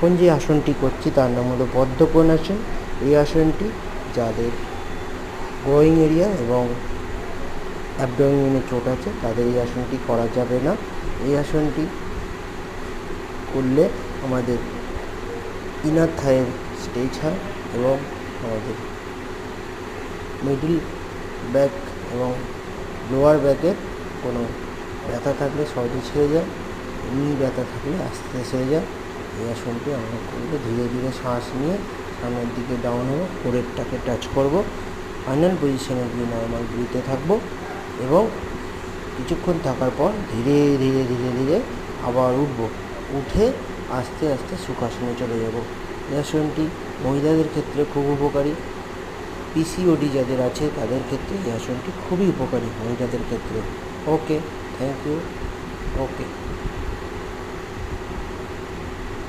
এখন যে আসনটি করছি তার নাম হলো পদ্মকোণাসন। এই আসনটি যাদের গ্রোয়িং এরিয়া এবং অ্যাবডোমেনে চোট আছে তাদের এই আসনটি করা যাবে না। এই আসনটি করলে আমাদের ইনার থাইয়ের স্ট্রেচ হয় এবং আমাদের মিডল ব্যাক এবং লোয়ার ব্যাকের কোনো ব্যথা থাকলে সহজে ছেড়ে যায়, এমনি ব্যথা থাকলে আস্তে সেরে যায়। এই আসনটি আমরা করবো ধীরে ধীরে শ্বাস নিয়ে সামনের দিকে ডাউন হবো, ফোরহেডটাকে টাচ করবো, ফাইনাল পজিশনে গিয়ে নর্মাল ব্রিথে থাকবো এবং কিছুক্ষণ থাকার পর ধীরে ধীরে ধীরে ধীরে আবার উঠবো, উঠে আস্তে আস্তে সুখাসনে চলে যাব। এই আসনটি মহিলাদের ক্ষেত্রে খুব উপকারী। পিসিওডি যাদের আছে তাদের ক্ষেত্রে এই আসনটি খুবই উপকারী মহিলাদের ক্ষেত্রে। ওকে, থ্যাংক ইউ। ওকে।